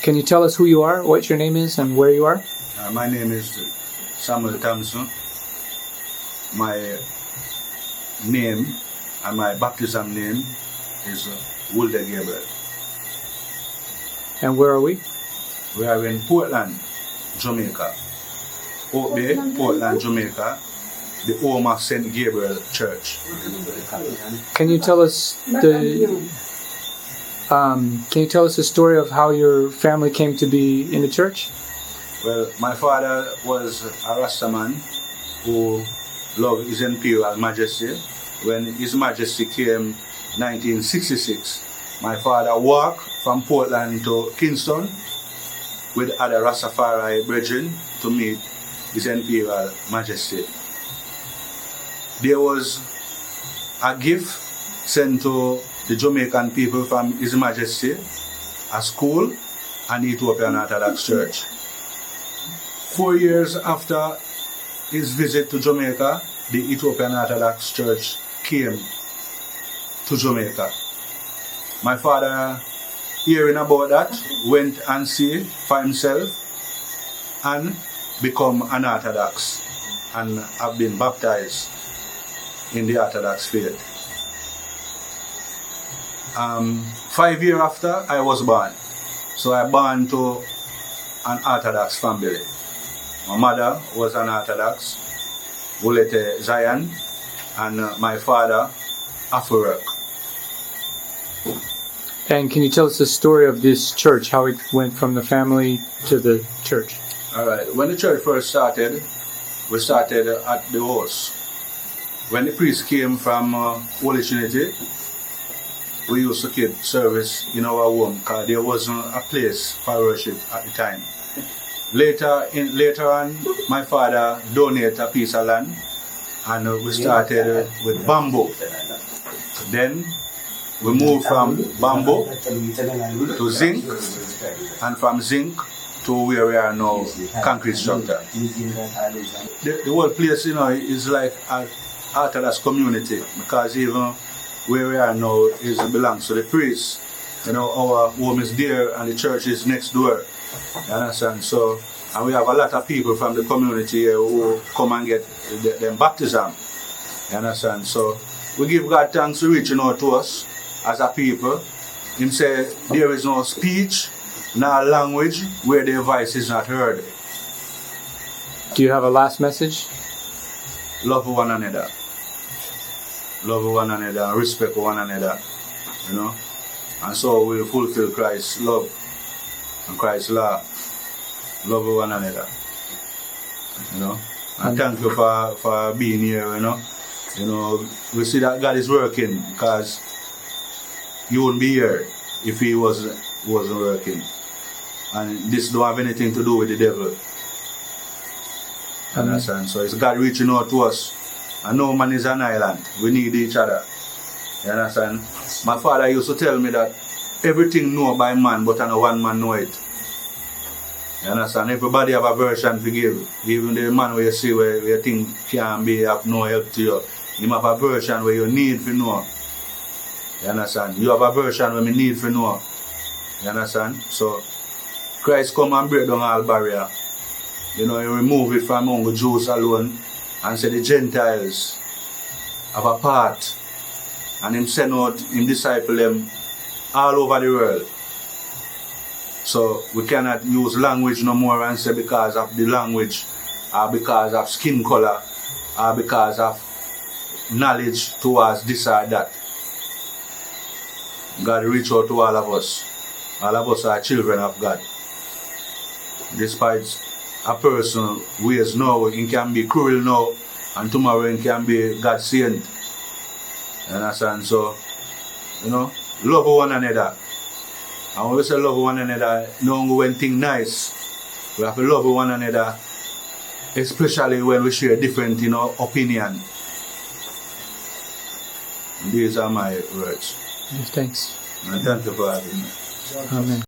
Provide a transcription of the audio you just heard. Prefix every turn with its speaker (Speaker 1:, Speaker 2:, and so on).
Speaker 1: Can you tell us who you are, what your name is, and where you are?
Speaker 2: My name is Samuel Thompson. My name and my baptism name is Haile Gabriel.
Speaker 1: And where are we?
Speaker 2: We are in Portland, Jamaica. Oak Bay, Portland, Jamaica, the home of St. Gabriel Church.
Speaker 1: Can you tell us the story of how your family came to be in the church?
Speaker 2: Well, my father was a Rastaman who loved His Imperial Majesty. When His Majesty came 1966, my father walked from Portland to Kingston with other Rastafari brethren to meet His Imperial Majesty. There was a gift sent to the Jamaican people from His Majesty, a school, and the Ethiopian Orthodox Church. 4 years after his visit to Jamaica, the Ethiopian Orthodox Church came to Jamaica. My father, hearing about that, went and see for himself and become an Orthodox and have been baptized in the Orthodox faith. 5 years after, I was born. So I born to an Orthodox family. My mother was an Orthodox, Wulete Zion, and my father, Afurek.
Speaker 1: And can you tell us the story of this church, how it went from the family to the church?
Speaker 2: All right. When the church first started, we started at the house. When the priest came from Holy Trinity, we used to keep service in our home because there wasn't a place for worship at the time. Later on, my father donated a piece of land and we started with bamboo. Then we moved from bamboo to zinc, and from zinc to where we are now, concrete structure. The whole place, is like an Orthodox community because even where we are now belongs to the priest. Our home is there and the church is next door. You understand? So, and we have a lot of people from the community here who come and get them baptism. You understand? So, we give God thanks for reaching out to us as a people. Him say there is no speech, nor language where their voice is not heard.
Speaker 1: Do you have a last message?
Speaker 2: Love one another. Love one another and respect one another. And so we fulfill Christ's love and Christ's law. Love one another. And thank you for being here, we see that God is working because you wouldn't be here if He wasn't working. And this don't have anything to do with the devil. Understand? So it's God reaching out to us. And no man is an island. We need each other. You understand? My father used to tell me that everything known by man, but no one man know it. You understand? Everybody have a version to give. Even the man where you see where you think can be of no help to you, he have a version where you need to know. You understand? You have a version where you need to know. You understand? So Christ come and break down all barrier. He remove it from among the Jews alone and say the Gentiles have a part. And Him send out, Him disciple them all over the world. So we cannot use language no more and say because of the language or because of skin color or because of knowledge towards this or that. God reach out to all of us. All of us are children of God. Despite a person who is now, he can be cruel now and tomorrow he can be God's saint. You understand? So, love one another. And when we say love one another, no only when things nice, we have to love one another, especially when we share different, opinion. These are my words.
Speaker 1: Thanks.
Speaker 2: And thank you for having me.
Speaker 1: Amen.